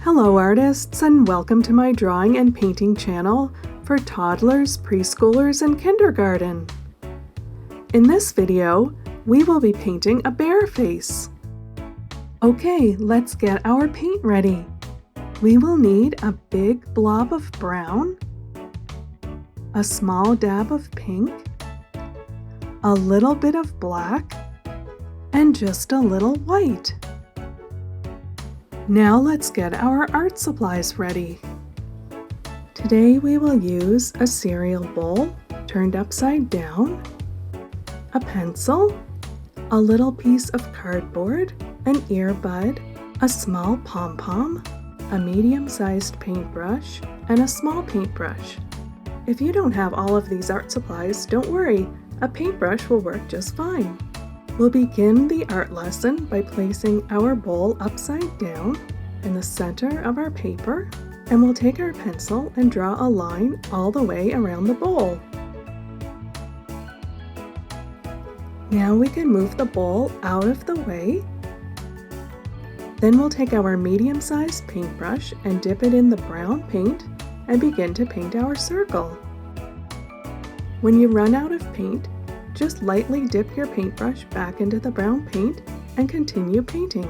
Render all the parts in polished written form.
Hello artists, and welcome to my drawing and painting channel for toddlers, preschoolers, and kindergarten. In this video, we will be painting a bear face. Okay, let's get our paint ready. We will need a big blob of brown, a small dab of pink, a little bit of black, and just a little white. Now let's get our art supplies ready. Today we will use a cereal bowl turned upside down, a pencil, a little piece of cardboard, an earbud, a small pom-pom, a medium-sized paintbrush, and a small paintbrush. If you don't have all of these art supplies, don't worry, a paintbrush will work just fine. We'll begin the art lesson by placing our bowl upside down in the center of our paper, and we'll take our pencil and draw a line all the way around the bowl. Now we can move the bowl out of the way. Then we'll take our medium-sized paintbrush and dip it in the brown paint and begin to paint our circle. When you run out of paint, just lightly dip your paintbrush back into the brown paint and continue painting.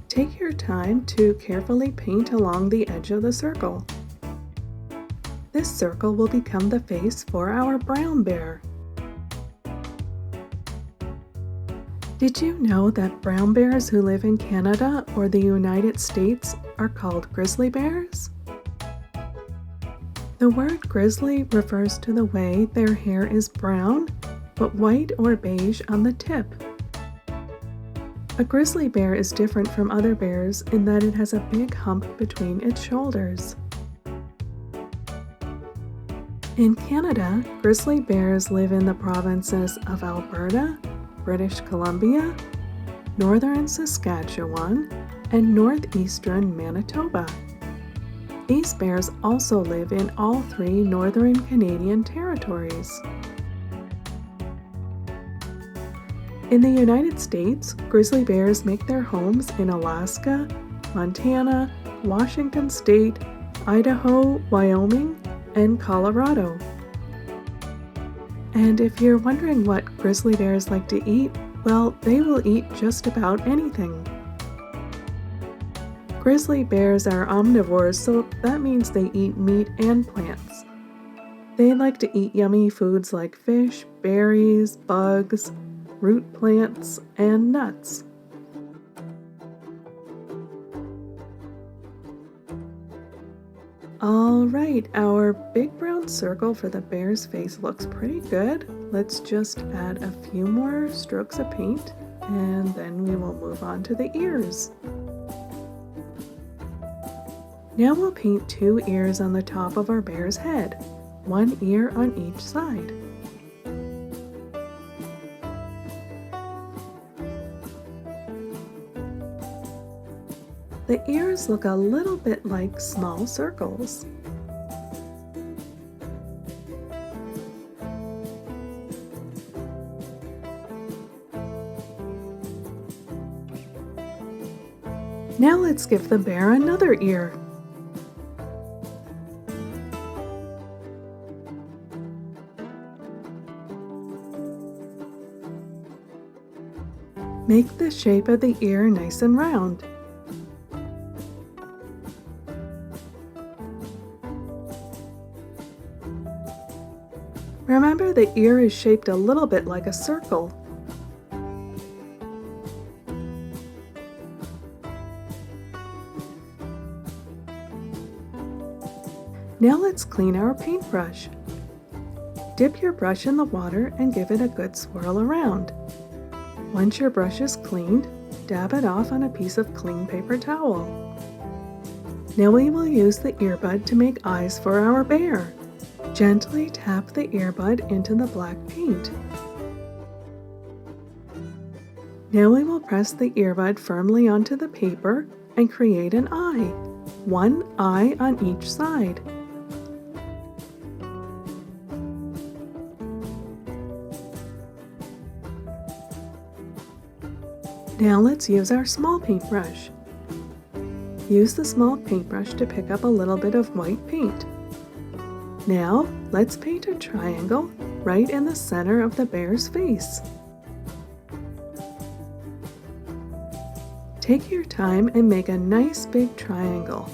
Take your time to carefully paint along the edge of the circle. This circle will become the face for our brown bear. Did you know that brown bears who live in Canada or the United States are called grizzly bears? The word grizzly refers to the way their hair is brown, but white or beige on the tip. A grizzly bear is different from other bears in that it has a big hump between its shoulders. In Canada, grizzly bears live in the provinces of Alberta, British Columbia, northern Saskatchewan, and northeastern Manitoba. These bears also live in all 3 northern Canadian territories. In the United States, grizzly bears make their homes in Alaska, Montana, Washington State, Idaho, Wyoming, and Colorado. And if you're wondering what grizzly bears like to eat, well, they will eat just about anything. Grizzly bears are omnivores, so that means they eat meat and plants. They like to eat yummy foods like fish, berries, bugs, root plants, and nuts. Alright, our big brown circle for the bear's face looks pretty good. Let's just add a few more strokes of paint, and then we will move on to the ears. Now we'll paint 2 ears on the top of our bear's head, 1 ear on each side. The ears look a little bit like small circles. Now let's give the bear another ear. Make the shape of the ear nice and round. Remember, the ear is shaped a little bit like a circle. Now let's clean our paintbrush. Dip your brush in the water and give it a good swirl around. Once your brush is cleaned, dab it off on a piece of clean paper towel. Now we will use the earbud to make eyes for our bear. Gently tap the earbud into the black paint. Now we will press the earbud firmly onto the paper and create an eye, 1 eye on each side. Now let's use our small paintbrush. Use the small paintbrush to pick up a little bit of white paint. Now let's paint a triangle right in the center of the bear's face. Take your time and make a nice big triangle.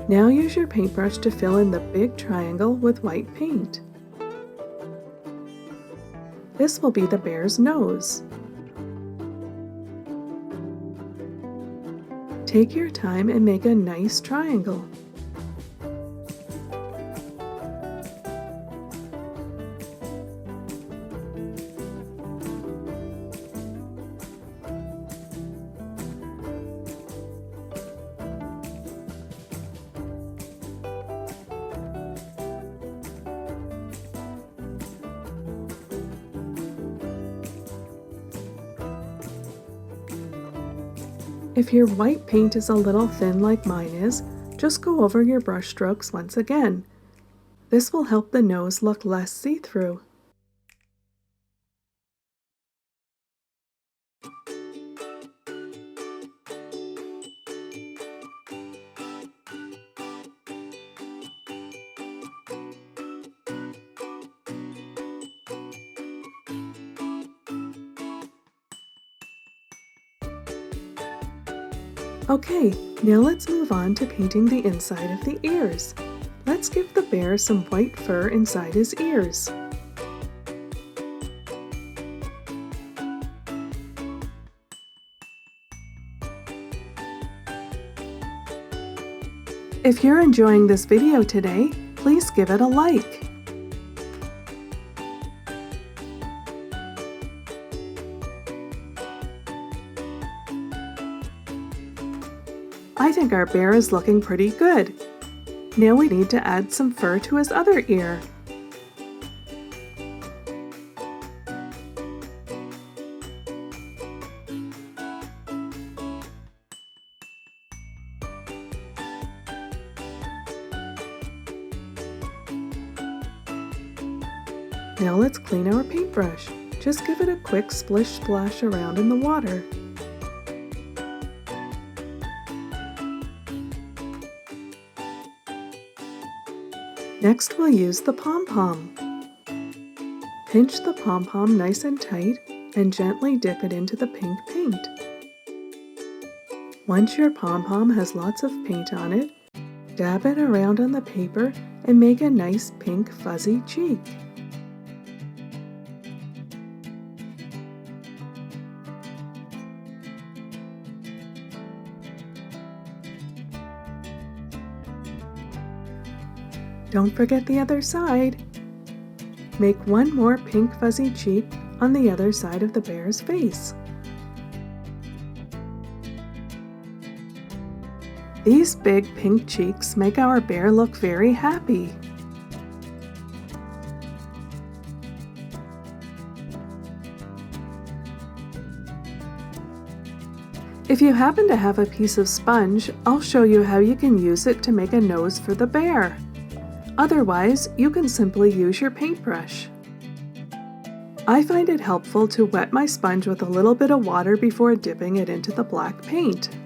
Now use your paintbrush to fill in the big triangle with white paint. This will be the bear's nose. Take your time and make a nice triangle. If your white paint is a little thin like mine is, just go over your brush strokes once again. This will help the nose look less see-through. Okay, now let's move on to painting the inside of the ears. Let's give the bear some white fur inside his ears. If you're enjoying this video today, please give it a like. I think our bear is looking pretty good. Now we need to add some fur to his other ear. Now let's clean our paintbrush. Just give it a quick splish splash around in the water. Next we'll use the pom-pom. Pinch the pom-pom nice and tight and gently dip it into the pink paint. Once your pom-pom has lots of paint on it, dab it around on the paper and make a nice pink fuzzy cheek. Don't forget the other side. Make one more pink fuzzy cheek on the other side of the bear's face. These big pink cheeks make our bear look very happy. If you happen to have a piece of sponge, I'll show you how you can use it to make a nose for the bear. Otherwise, you can simply use your paintbrush. I find it helpful to wet my sponge with a little bit of water before dipping it into the black paint.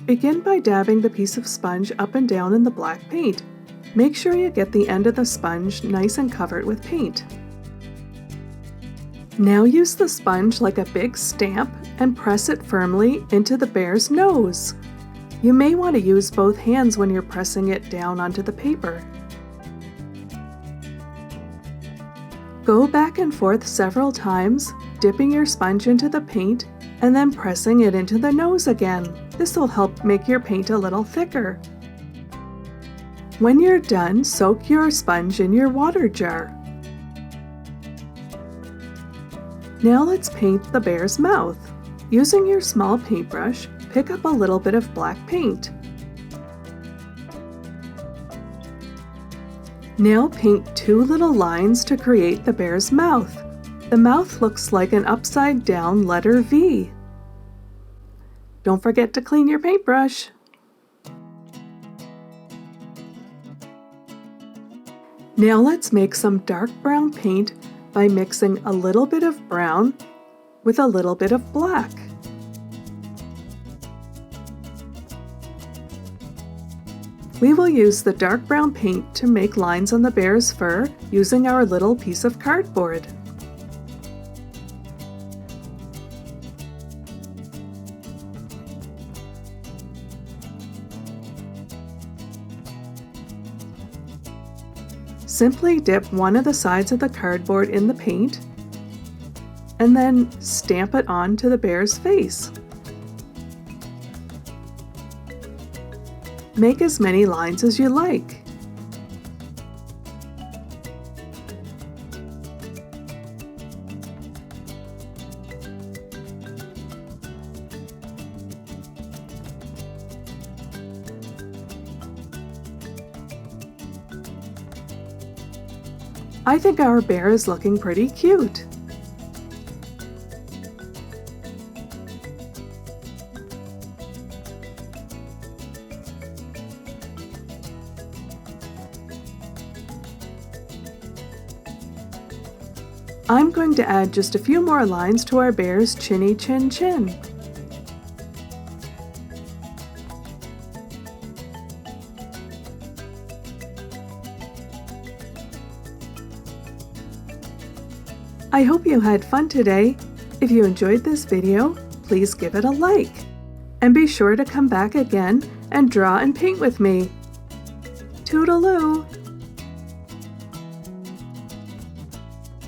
Begin by dabbing the piece of sponge up and down in the black paint. Make sure you get the end of the sponge nice and covered with paint. Now use the sponge like a big stamp and press it firmly into the bear's nose. You may want to use both hands when you're pressing it down onto the paper. Go back and forth several times, dipping your sponge into the paint and then pressing it into the nose again. This will help make your paint a little thicker. When you're done, soak your sponge in your water jar. Now let's paint the bear's mouth. Using your small paintbrush, pick up a little bit of black paint. Now paint two little lines to create the bear's mouth. The mouth looks like an upside down letter V. Don't forget to clean your paintbrush. Now let's make some dark brown paint by mixing a little bit of brown with a little bit of black. We will use the dark brown paint to make lines on the bear's fur using our little piece of cardboard. Simply dip one of the sides of the cardboard in the paint and then stamp it onto the bear's face. Make as many lines as you like. I think our bear is looking pretty cute. I'm going to add just a few more lines to our bear's chinny chin chin. I hope you had fun today. If you enjoyed this video, please give it a like. And be sure to come back again and draw and paint with me. Toodaloo!